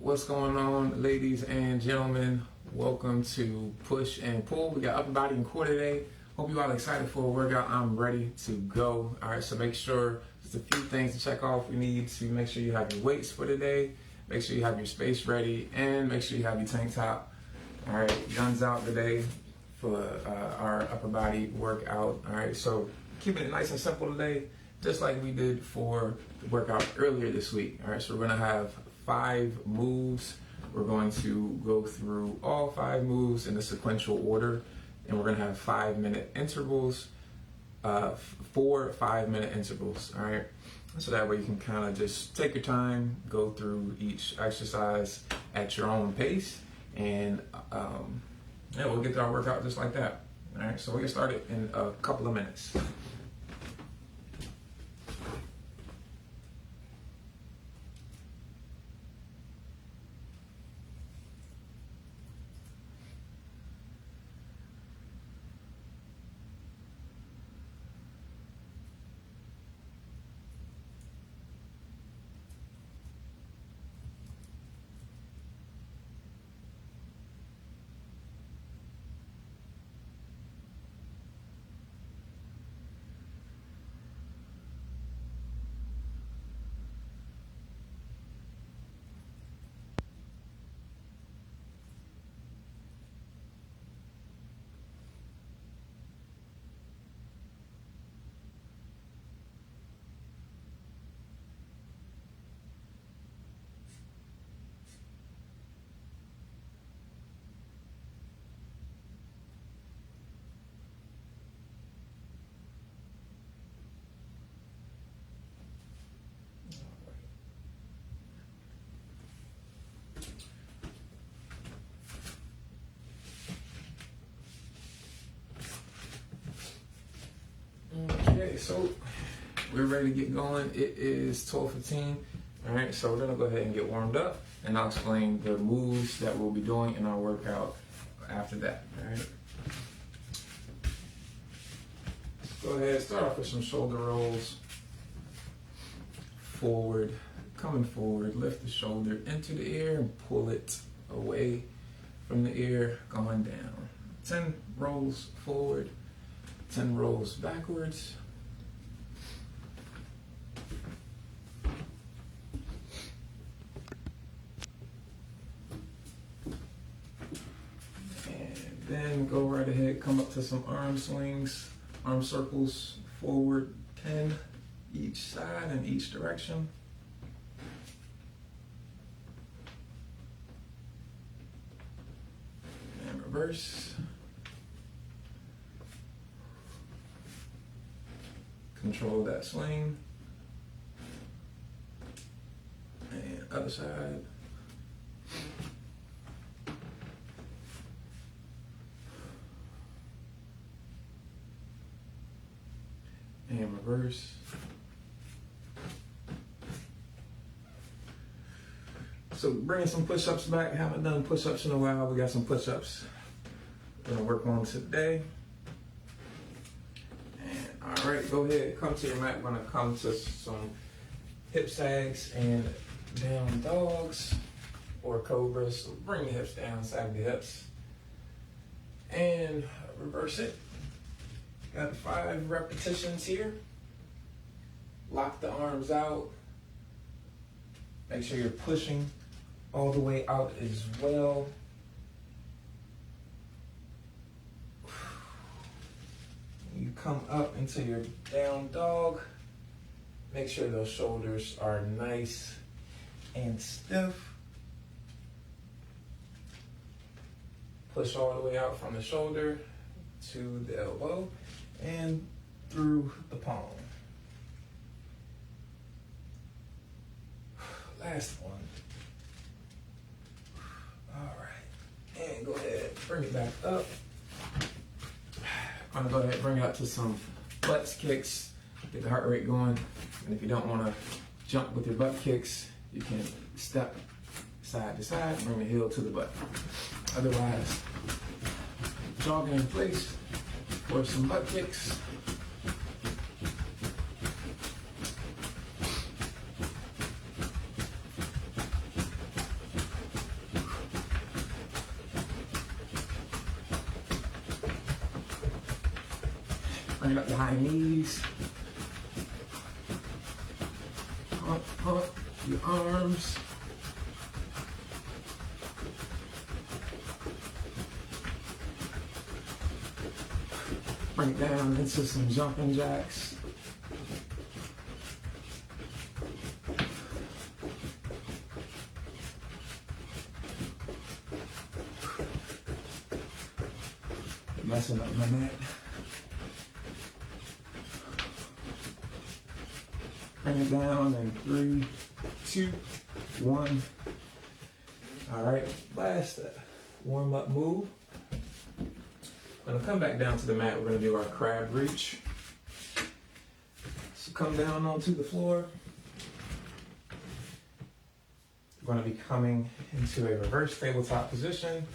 What's going on, ladies and gentlemen? Welcome to Push and Pull. We got upper body and core today. Hope you all excited for a workout. I'm ready to go. All right, so make sure just a few things to check off. We need to make sure you have your weights for today. Make sure you have your space ready, and make sure you have your tank top. All right, guns out today for our upper body workout. All right, so keeping it nice and simple today, just like we did for the workout earlier this week. All right, so we're gonna have 5 moves. We're going to go through all 5 moves in a sequential order, and we're gonna have 5-minute intervals, 4 5-minute intervals. All right, so that way you can kind of just take your time, go through each exercise at your own pace, and yeah, we'll get to our workout just like that. All right, so we'll get started in a couple of minutes. Okay, so we're ready to get going. It is 12:15. All right, so we're gonna go ahead and get warmed up, and I'll explain the moves that we'll be doing in our workout after that. All right. Go ahead, start off with some shoulder rolls. Forward, coming forward, lift the shoulder into the ear and pull it away from the ear, going down. 10 rolls forward, 10 rolls backwards. And then go right ahead, come up to some arm swings, arm circles, forward 10 each side and each direction. And reverse. Control that swing. And other side. And reverse. So bringing some push-ups back. Haven't done push-ups in a while. We got some push-ups we're gonna work on today. All right, go ahead, come to your mat. We're gonna come to some hip sags and down dogs or cobras. So bring the hips down, sag the hips, and reverse it. Got 5 repetitions here. Lock the arms out. Make sure you're pushing all the way out as well. You come up into your down dog. Make sure those shoulders are nice and stiff. Push all the way out from the shoulder to the elbow and through the palm. Last one. All right, and go ahead, bring it back up. I'm gonna go ahead and bring it up to some butt kicks, get the heart rate going. And if you don't wanna jump with your butt kicks, you can step side to side, bring the heel to the butt. Otherwise, jogging in place for some butt kicks. Bring up the high knees. Pump your arms. Bring it down into some jumping jacks. Messing up my neck. Bring it down in 3, 2, 1. All right, last warm up move. I'm gonna come back down to the mat. We're gonna do our crab reach. So come down onto the floor. We're gonna be coming into a reverse tabletop position.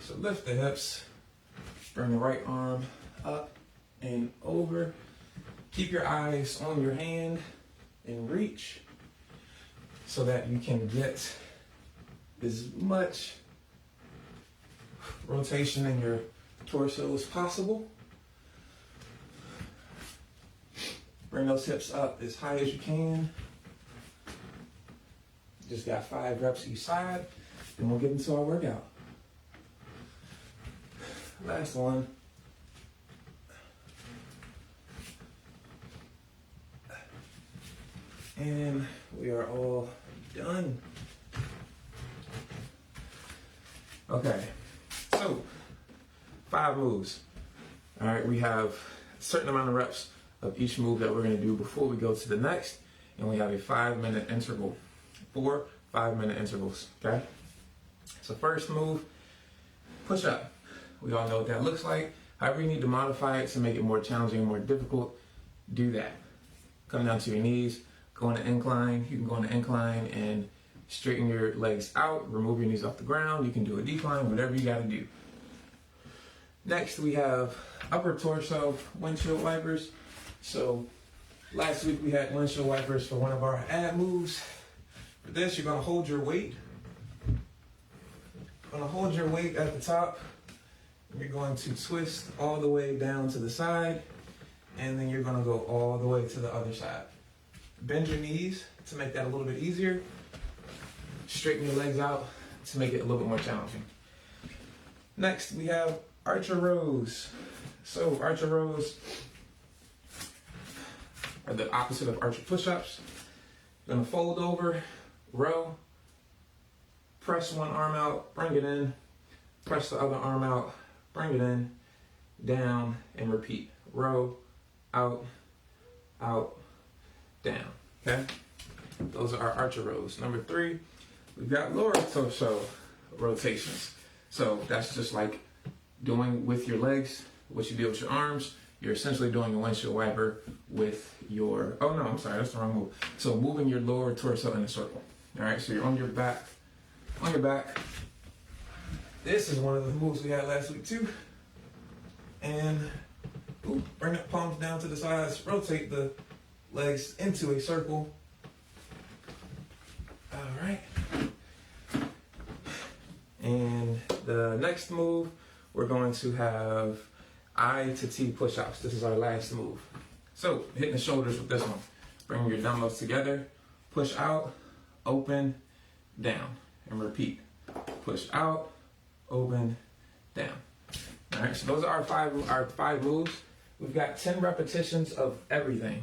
So lift the hips, bring the right arm up and over. Keep your eyes on your hand and reach so that you can get as much rotation in your torso as possible. Bring those hips up as high as you can. Just got 5 reps each side, and we'll get into our workout. Last one. And we are all done. Okay, so 5 moves. All right, we have a certain amount of reps of each move that we're gonna do before we go to the next, and we have a 5-minute interval. 4 5-minute intervals, okay? So first move, push up. We all know what that looks like. However you need to modify it to make it more challenging and more difficult, do that. Come down to your knees, go on an incline. You can go on an incline and straighten your legs out, remove your knees off the ground. You can do a decline, whatever you gotta do. Next, we have upper torso windshield wipers. So last week we had windshield wipers for one of our ab moves. For this, you're gonna hold your weight. Gonna hold your weight at the top. You're going to twist all the way down to the side, and then you're gonna go all the way to the other side. Bend your knees to make that a little bit easier. Straighten your legs out to make it a little bit more challenging. Next, we have archer rows. So archer rows are the opposite of archer push-ups. You're gonna fold over, row, press one arm out, bring it in, press the other arm out, bring it in, down, and repeat. Row, out, out, down, okay? Those are our archer rows. Number 3, we've got lower torso rotations. So that's just like doing with your legs what you do with your arms. You're essentially doing a windshield wiper with your, oh no, I'm sorry, that's the wrong move. So moving your lower torso in a circle. All right, so you're on your back. On your back. This is one of the moves we had last week too. And bring the palms down to the sides, rotate the legs into a circle. All right. And the next move, we're going to have I to T push-ups. This is our last move. So hitting the shoulders with this one. Bring your dumbbells together, push out, open, down, and repeat. Push out, open, down. All right, so those are our five moves. We've got 10 repetitions of everything.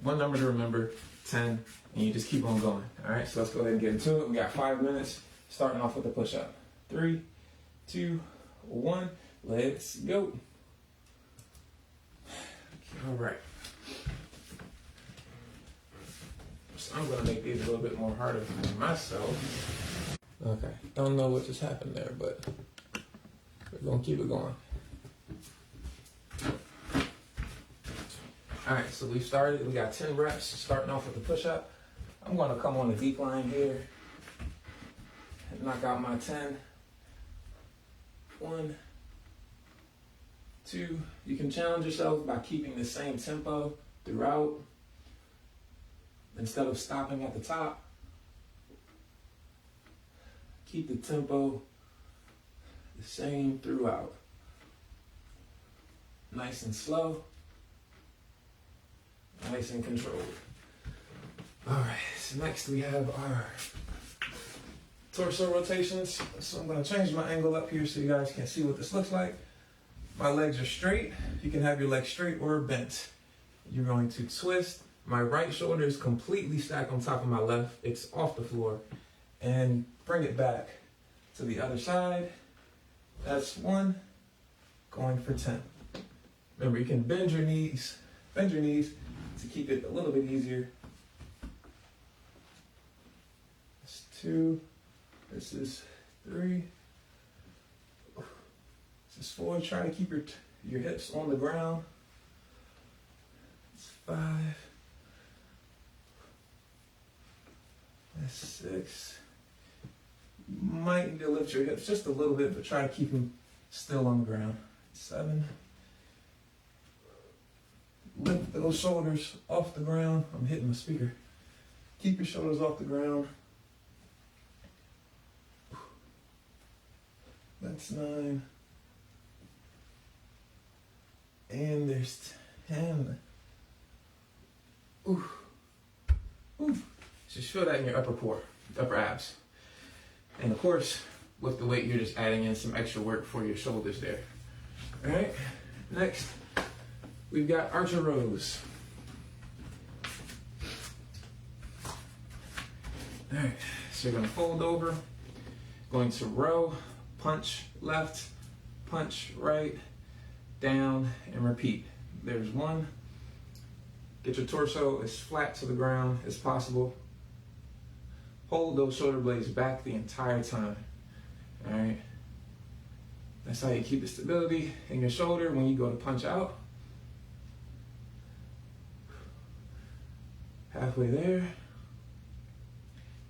One number to remember, 10, and you just keep on going. All right, so let's go ahead and get into it. We got 5 minutes, starting off with the push-up. 3, 2, 1, let's go. All right. So I'm gonna make these a little bit more harder for myself. Okay, don't know what just happened there, but we're gonna keep it going. All right, so we started, we got 10 reps, starting off with the push-up. I'm gonna come on a decline here and knock out my 10. 1, 2, you can challenge yourself by keeping the same tempo throughout instead of stopping at the top. Keep the tempo the same throughout. nice and slow, nice and controlled. All right, so next we have our torso rotations. So I'm gonna change my angle up here so you guys can see what this looks like. My legs are straight. You can have your legs straight or bent. You're going to twist. My right shoulder is completely stacked on top of my left. It's off the floor. And bring it back to the other side. That's 1, going for 10. Remember, you can bend your knees to keep it a little bit easier. That's 2. This is 3. This is 4. Try to keep your hips on the ground. It's 5. That's 6. You might need to lift your hips just a little bit, but try to keep them still on the ground. 7. Lift those shoulders off the ground. I'm hitting the speaker. Keep your shoulders off the ground. That's 9. And there's 10. Ooh. Ooh. Just feel that in your upper core, upper abs. And of course, with the weight, you're just adding in some extra work for your shoulders there. All right, next, we've got archer rows. All right, so you're gonna fold over, going to row, punch left, punch right, down, and repeat. There's 1. Get your torso as flat to the ground as possible. Hold those shoulder blades back the entire time. All right. That's how you keep the stability in your shoulder when you go to punch out. Halfway there.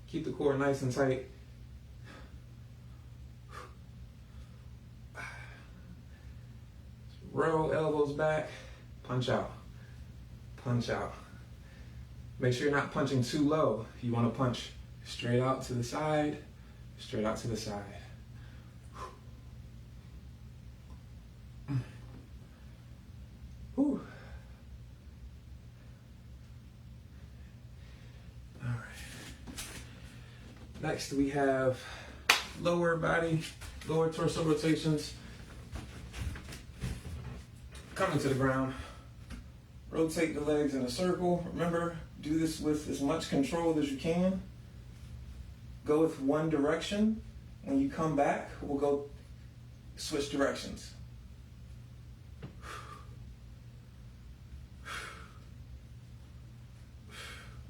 Keep the core nice and tight. Row, elbows back, punch out, punch out. Make sure you're not punching too low. You want to punch straight out to the side, straight out to the side. Whew. All right. Next we have lower body, lower torso rotations. Coming to the ground, rotate the legs in a circle. Remember, do this with as much control as you can. Go with one direction. When you come back, we'll go switch directions.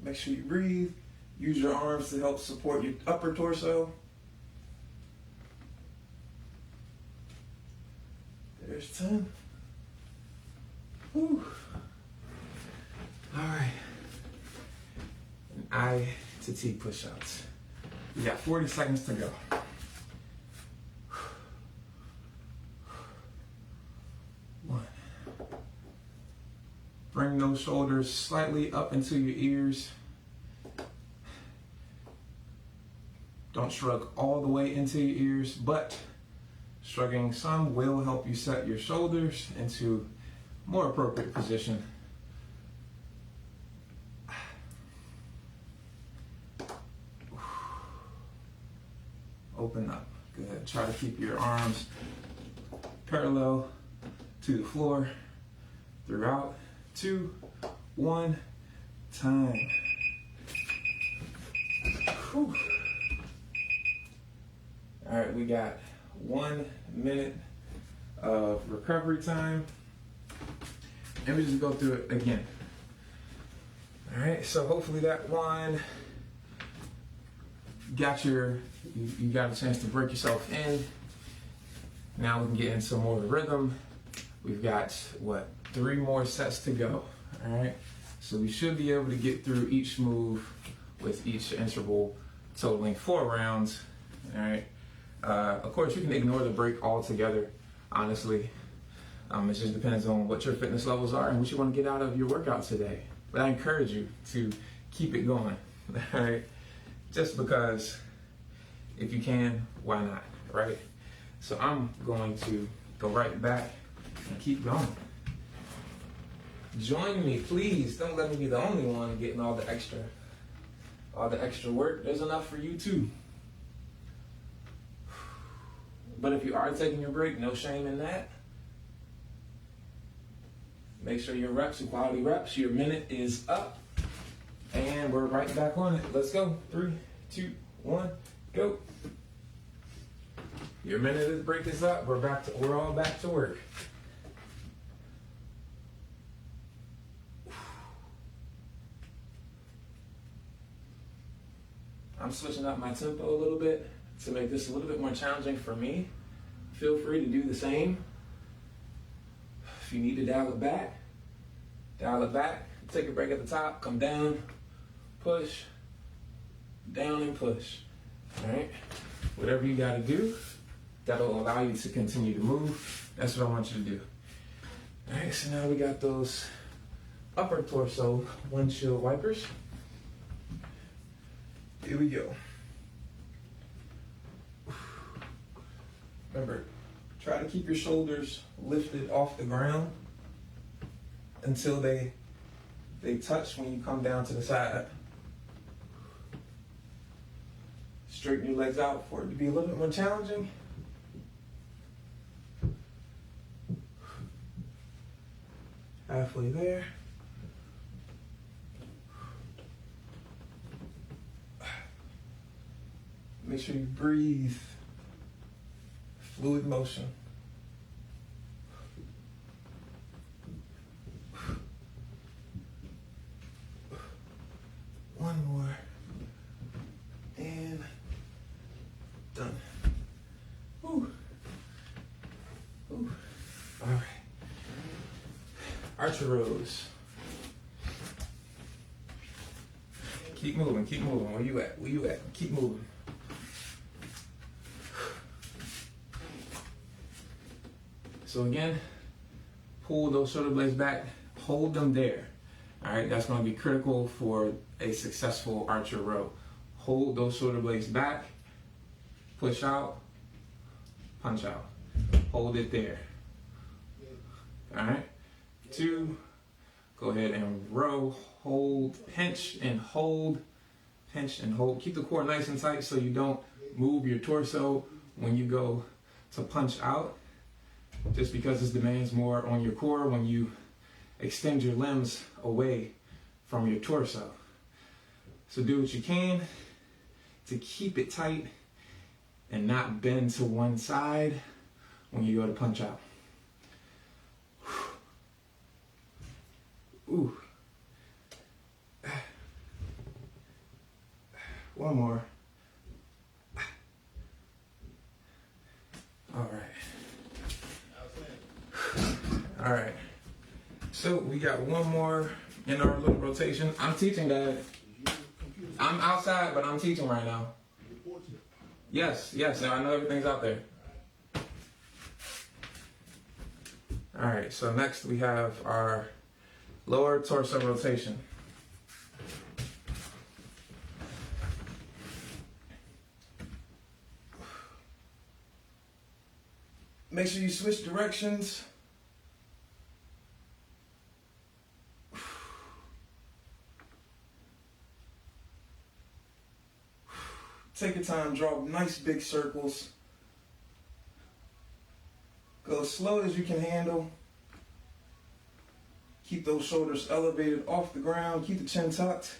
Make sure you breathe. Use your arms to help support your upper torso. There's 10. Whew. All right. And I to T push-ups. We got 40 seconds to go. One. Bring those shoulders slightly up into your ears. Don't shrug all the way into your ears, but shrugging some will help you set your shoulders into more appropriate position. Open up. Good. Try to keep your arms parallel to the floor throughout. 2, 1, time. Whew. All right, we got 1 minute of recovery time. And we just go through it again. All right, so hopefully that one got you got a chance to break yourself in. Now we can get into more rhythm. We've got, 3 more sets to go, all right? So we should be able to get through each move with each interval totaling 4 rounds, all right? Of course, you can ignore the break altogether, honestly. It just depends on what your fitness levels are and what you want to get out of your workout today. But I encourage you to keep it going, all right? Just because if you can, why not, right? So I'm going to go right back and keep going. Join me, please. Don't let me be the only one getting all the extra work. There's enough for you too. But if you are taking your break, no shame in that. Make sure your reps are quality reps. Your minute is up. And we're right back on it. Let's go. 3, 2, 1, go. Your minute of the break is up. We're all back to work. I'm switching up my tempo a little bit to make this a little bit more challenging for me. Feel free to do the same. If you need to dial it back, dial it back. Take a break at the top, come down, push, down and push. All right? Whatever you gotta do, that'll allow you to continue to move. That's what I want you to do. All right, so now we got those upper torso windshield wipers. Here we go. Remember, try to keep your shoulders lifted off the ground until they touch when you come down to the side. Straighten your legs out for it to be a little bit more challenging. Halfway there. Make sure you breathe. Fluid motion. One more. And done. Whew. Whew. All right. Archer rows. Keep moving, keep moving. Where you at? Where you at? Keep moving. So again, pull those shoulder blades back, hold them there. All right, that's going to be critical for a successful archer row. Hold those shoulder blades back, push out, punch out. Hold it there. All right, 2, go ahead and row, hold, pinch and hold, pinch and hold. Keep the core nice and tight so you don't move your torso when you go to punch out. Just because this demands more on your core when you extend your limbs away from your torso. So do what you can to keep it tight and not bend to one side when you go to punch out. Ooh. One more. All right. All right, so we got one more in our little rotation. I'm teaching, Dad. I'm outside, but I'm teaching right now. Yes, I know everything's out there. All right, so next we have our lower torso rotation. Make sure you switch directions. Take your time, draw nice big circles. Go as slow as you can handle. Keep those shoulders elevated off the ground. Keep the chin tucked.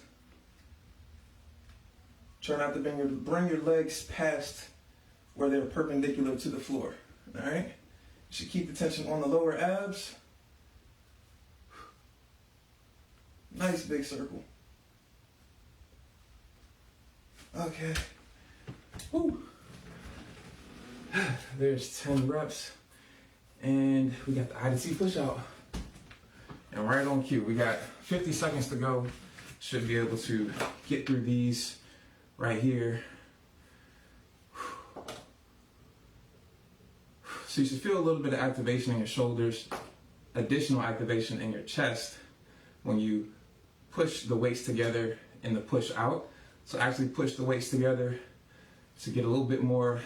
Try not to bring your legs past where they're perpendicular to the floor. All right? You should keep the tension on the lower abs. Nice big circle. Okay. Woo. There's 10 reps. And we got the I to T push out. And right on cue, we got 50 seconds to go. Should be able to get through these right here. So you should feel a little bit of activation in your shoulders, additional activation in your chest when you push the weights together in the push out. So actually push the weights together to get a little bit more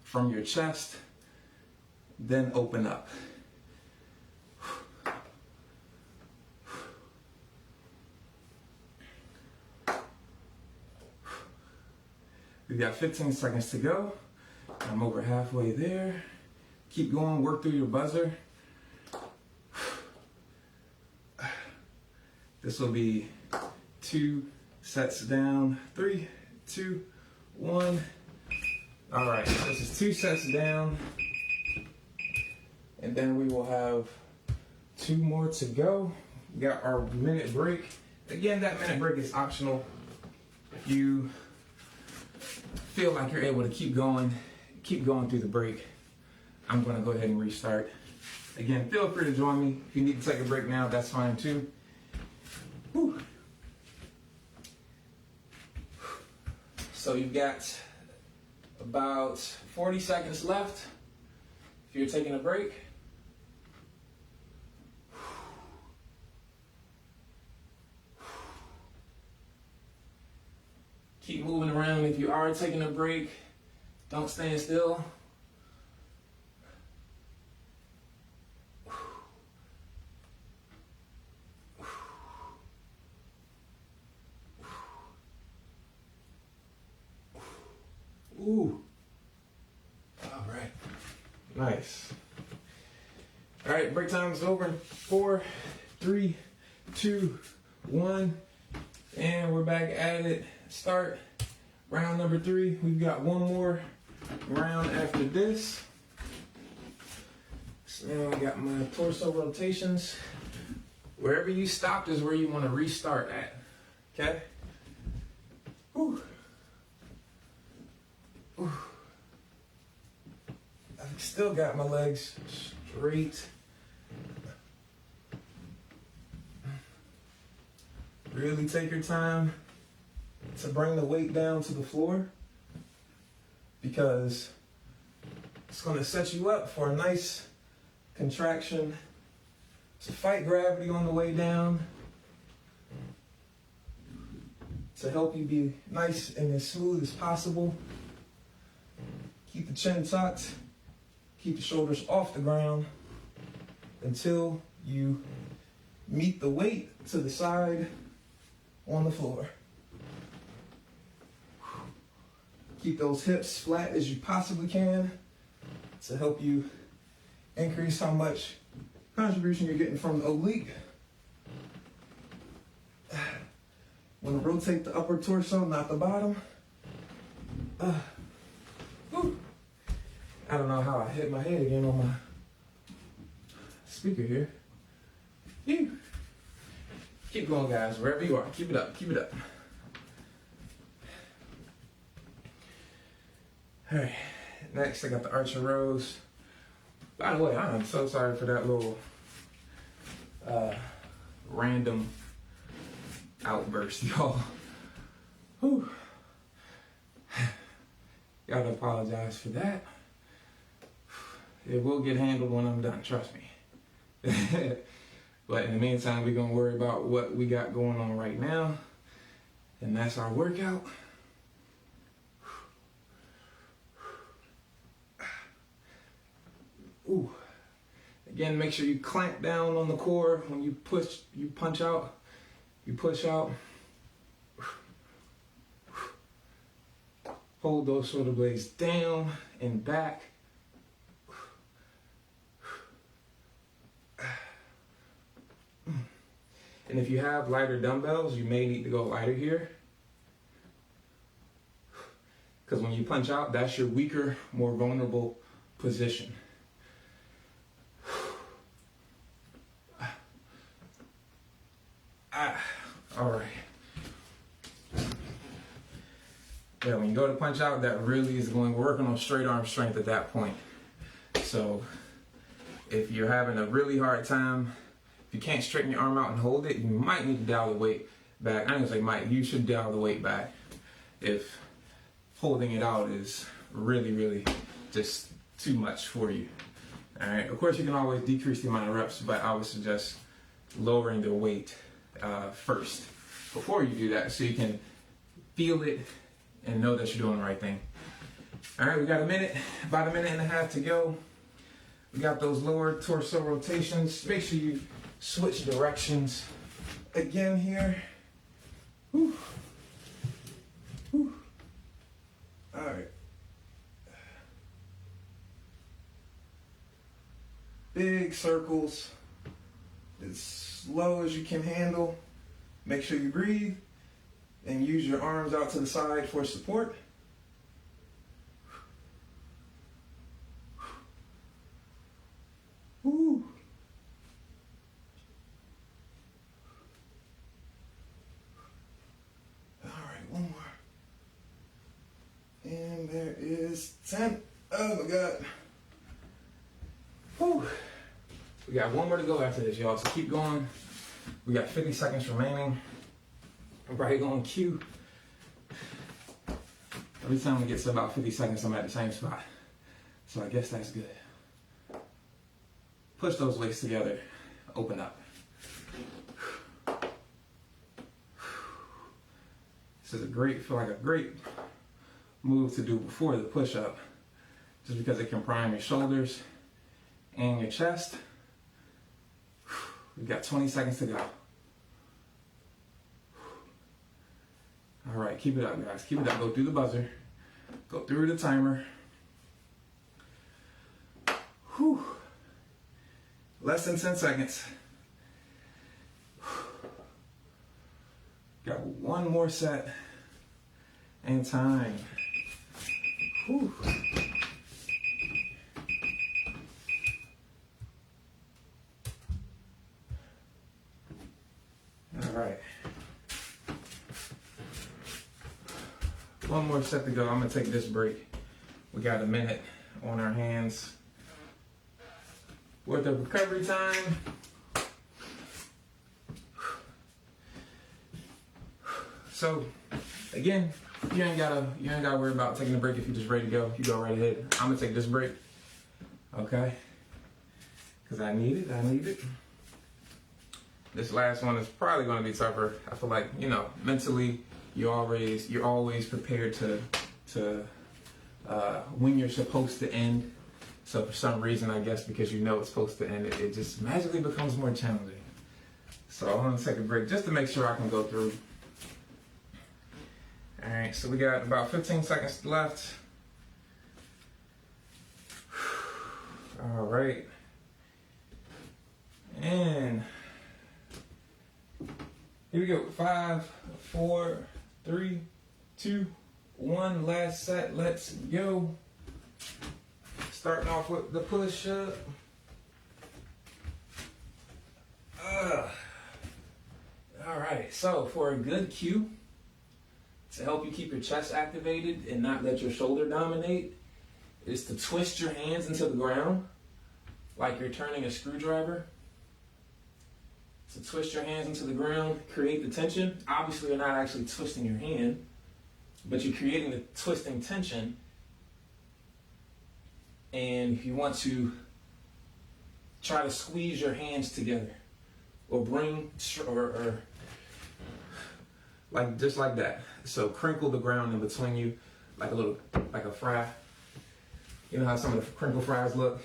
from your chest, then open up. We got 15 seconds to go. I'm over halfway there. Keep going, work through your buzzer. This will be 2 sets down. 3, 2, 1. All right, so this is 2 sets down. And then we will have 2 more to go. We got our minute break. Again, that minute break is optional. If you feel like you're able to keep going through the break, I'm gonna go ahead and restart. Again, feel free to join me. If you need to take a break now, that's fine too. Whew. So you've got about 40 seconds left if you're taking a break. Keep moving around. If you are taking a break, don't stand still. Ooh. All right. Nice. All right, break time is over. 4, 3, 2, 1. And we're back at it. Start round number 3. We've got one more round after this. So now I got my torso rotations. Wherever you stopped is where you want to restart at. Okay? Whew. Whew. I've still got my legs straight. Really take your time to bring the weight down to the floor, because it's going to set you up for a nice contraction to fight gravity on the way down, to help you be nice and as smooth as possible. Keep the chin tucked, keep the shoulders off the ground until you meet the weight to the side on the floor. Keep those hips flat as you possibly can to help you increase how much contribution you're getting from the oblique. Want to rotate the upper torso, not the bottom. I don't know how I hit my head again on my speaker here. Phew. Keep going, guys, wherever you are. Keep it up, keep it up. All right, next I got the archer rows. By the way, I'm so sorry for that little random outburst, y'all. Whew. Gotta apologize for that. It will get handled when I'm done, trust me. But in the meantime, we're gonna worry about what we got going on right now. And that's our workout. Ooh. Again, make sure you clamp down on the core when you push, you punch out, you push out. Hold those shoulder blades down and back. And if you have lighter dumbbells, you may need to go lighter here. Because when you punch out, that's your weaker, more vulnerable position. All right. Yeah, when you go to punch out, that really is going, we're working on straight arm strength at that point. So if you're having a really hard time, if you can't straighten your arm out and hold it, you might need to dial the weight back. I'm gonna say might, you should dial the weight back if holding it out is really, really just too much for you. All right, of course you can always decrease the amount of reps, but I would suggest lowering the weight first before you do that, so you can feel it and know that you're doing the right thing. All right, we got about a minute and a half to go. We got those lower torso rotations. Make sure you switch directions again here. Whew. Whew. big circles as slow as you can handle. Make sure you breathe and use your arms out to the side for support. Woo. All right, one more. And there is 10. Oh my God. Whew. We got one more to go after this, y'all, so keep going. We got 50 seconds remaining. I'm probably going to cue. Every time we get to about 50 seconds, I'm at the same spot. So I guess that's good. Push those weights together. Open up. This is a great move to do before the push-up, just because it can prime your shoulders and your chest. We've got 20 seconds to go. All right, keep it up, guys. Keep it up. Go through the buzzer. Go through the timer. Whew. Less than 10 seconds. Got one more set and time. Whew. All right. One more set to go. I'm gonna take this break. We got a minute on our hands worth of recovery time. So again, you ain't gotta worry about taking a break if you're just ready to go. You go right ahead. I'm gonna take this break, okay? Because I need it. This last one is probably gonna be tougher. I feel like, mentally you're always prepared to when you're supposed to end. So for some reason, I guess because you know it's supposed to end, it just magically becomes more challenging. So I want to take a break just to make sure I can go through. All right, so we got about 15 seconds left. All right. And here we go. 5, 4, 3, 2, 1. Last set. Let's go. Starting off with the push-up. All right, so for a good cue to help you keep your chest activated and not let your shoulder dominate is to twist your hands into the ground like you're turning a screwdriver. So twist your hands into the ground, create the tension. Obviously, you're not actually twisting your hand, but you're creating the twisting tension. And if you want to try to squeeze your hands together or or like just like that. So crinkle the ground in between you like a fry. You know how some of the crinkle fries look?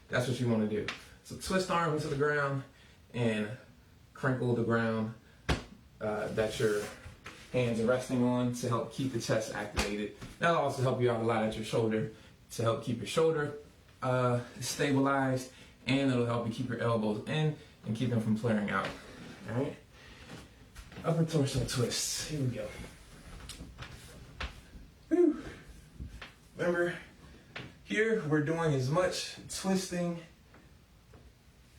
That's what you want to do. So twist arms into the ground and crinkle the ground that your hands are resting on to help keep the chest activated. That'll also help you out a lot at your shoulder to help keep your shoulder stabilized, and it'll help you keep your elbows in and keep them from flaring out. All right? Upper torso twists. Here we go. Whew. Remember, here we're doing as much twisting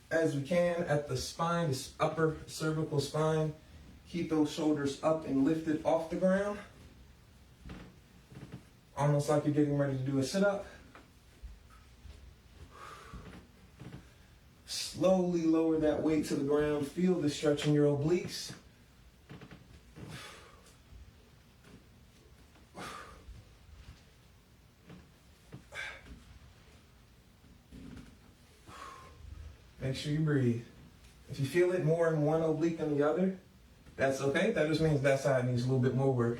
as we can at the spine, this upper cervical spine. Keep those shoulders up and lifted off the ground. Almost like you're getting ready to do a sit-up. Slowly lower that weight to the ground. Feel the stretch in your obliques. Make sure you breathe. If you feel it more in one oblique than the other, that's okay. That just means that side needs a little bit more work.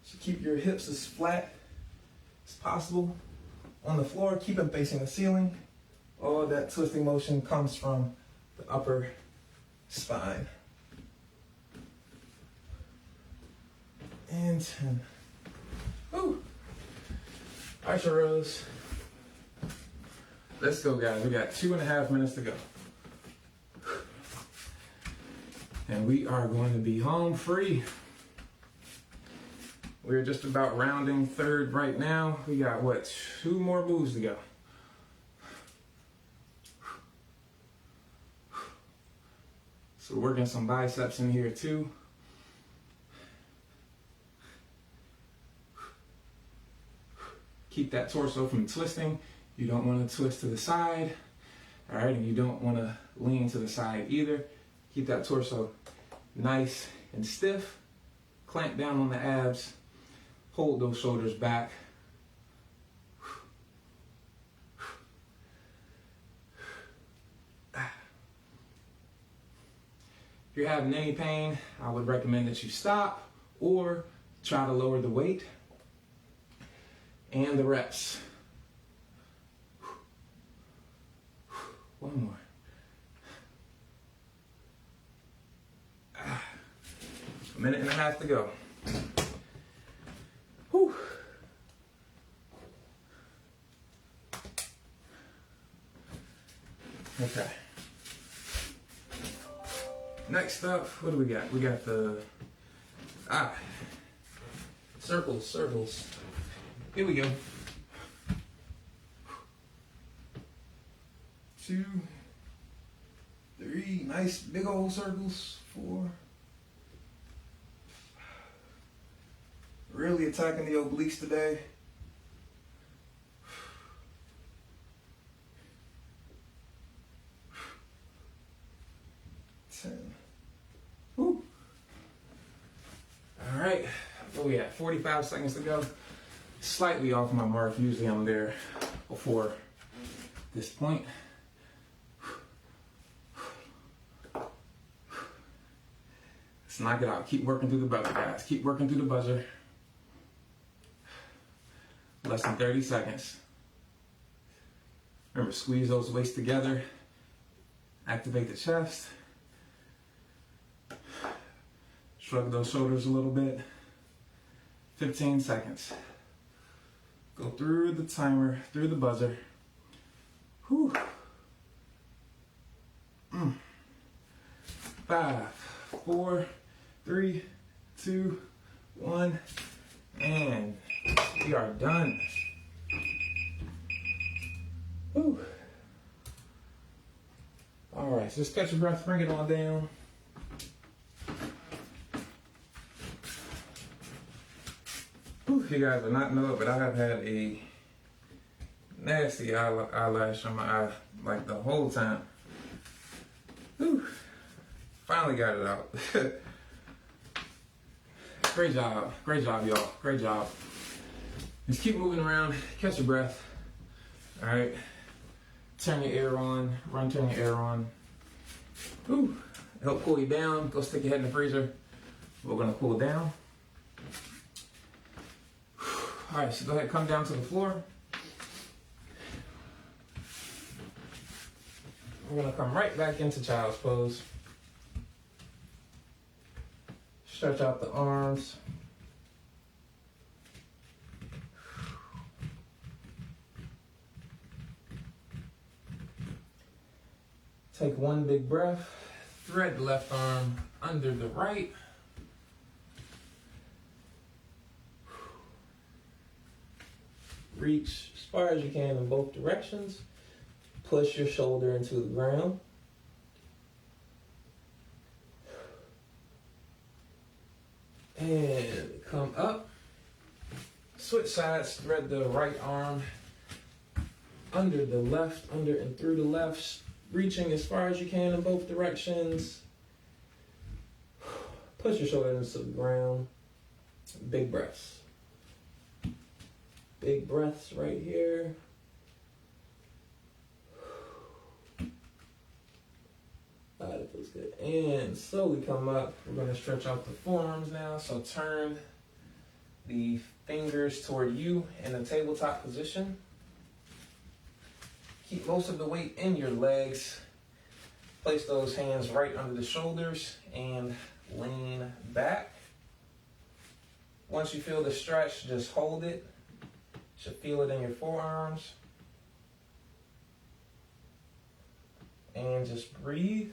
So keep your hips as flat as possible on the floor. Keep them facing the ceiling. All that twisting motion comes from the upper spine. And 10. Woo. Archer rows. let's go, guys. We got 2.5 minutes to go. And we are going to be home free. We're just about rounding third right now. We got, what, 2 more moves to go. So we're working some biceps in here too. Keep that torso from twisting. You don't want to twist to the side. All right, and you don't want to lean to the side either. Keep that torso nice and stiff. Clamp down on the abs. Hold those shoulders back. If you're having any pain, I would recommend that you stop or try to lower the weight and the reps. One more. A minute and a half to go. Whew. Okay. Next up, what do we got? We got the circles. Here we go. 2, 3, nice big old circles. 4. Really attacking the obliques today. 10. Woo. All right, what we at? 45 seconds to go. Slightly off my mark. Usually I'm there before this point. Let's knock it out. Keep working through the buzzer, guys. Keep working through the buzzer. Less than 30 seconds. Remember, squeeze those weights together. Activate the chest. Shrug those shoulders a little bit. 15 seconds. Go through the timer, through the buzzer. Whew. 5, 4, 3, 2, 1, and we are done. Whew. All right, so just catch your breath, bring it on down. Whew, you guys will not know it, but I have had a nasty eyelash on my eye like the whole time. Whew. Finally got it out. Great job, y'all. Great job. Just keep moving around, catch your breath. All right, turn your air on, turn your air on. Whew. Help cool you down. Go stick your head in the freezer. We're gonna cool down. All right, so go ahead, come down to the floor. We're gonna come right back into child's pose. Stretch out the arms. Take one big breath. Thread the left arm under the right. Reach as far as you can in both directions. Push your shoulder into the ground. And come up. Switch sides, thread the right arm under the left, under and through the left, reaching as far as you can in both directions. Push your shoulder into the ground. Big breaths. Big breaths right here. That feels good. And slowly come up. We're going to stretch out the forearms now. So turn the fingers toward you in a tabletop position. Keep most of the weight in your legs. Place those hands right under the shoulders and lean back. Once you feel the stretch, just hold it. You should feel it in your forearms. and just breathe.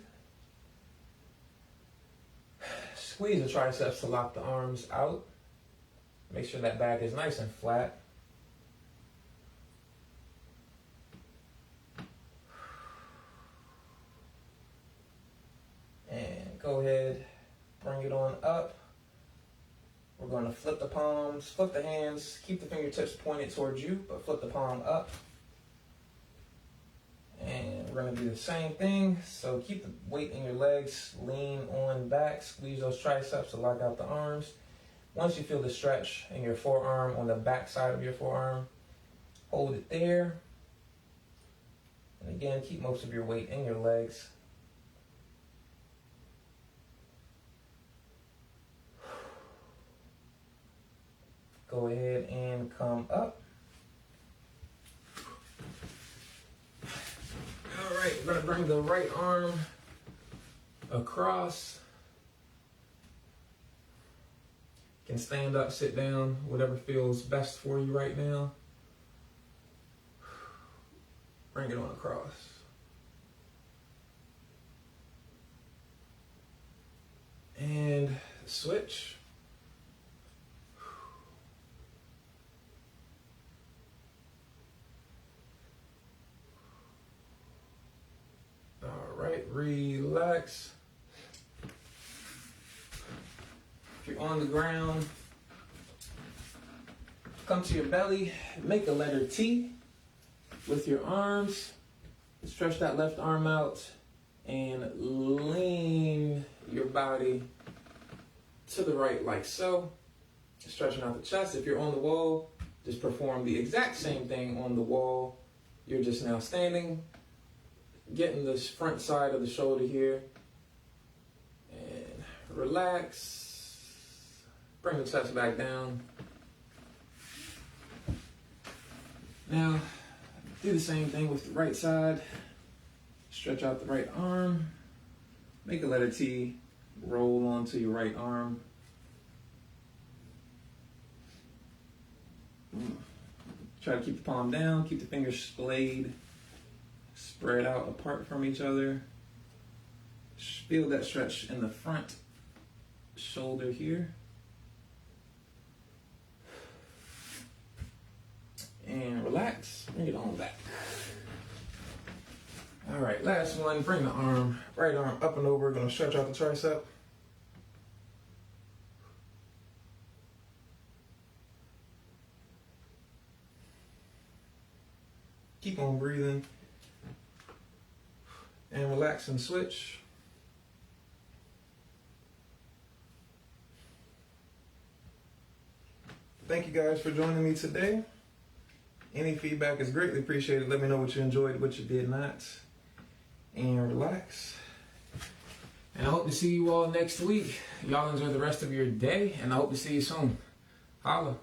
Squeeze the triceps to lock the arms out. Make sure that back is nice and flat. And go ahead, bring it on up. We're going to flip the palms, flip the hands, keep the fingertips pointed towards you, but flip the palm up. And we're going to do the same thing. So keep the weight in your legs, lean on back, squeeze those triceps to lock out the arms. Once you feel the stretch in your forearm, on the back side of your forearm, hold it there. And again, keep most of your weight in your legs. Go ahead and come up. All right, we're gonna bring the right arm across. You can stand up, sit down, whatever feels best for you right now. Bring it on across. And switch. Relax. If you're on the ground, come to your belly, make a letter T with your arms. Stretch that left arm out and lean your body to the right like so. Stretching out the chest. If you're on the wall, just perform the exact same thing on the wall. You're just now standing. Getting this front side of the shoulder here, and relax. Bring the chest back down. Now, do the same thing with the right side. Stretch out the right arm. Make a letter T. Roll onto your right arm. Try to keep the palm down. Keep the fingers splayed. Spread out apart from each other. Feel that stretch in the front shoulder here. And relax, bring it on back. All right, last one, bring the arm, right arm up and over. We're gonna stretch out the tricep. Keep on breathing. And relax and switch. Thank you guys for joining me today. Any feedback is greatly appreciated. Let me know what you enjoyed, what you did not. And relax. And I hope to see you all next week. Y'all enjoy the rest of your day, and I hope to see you soon. Holla.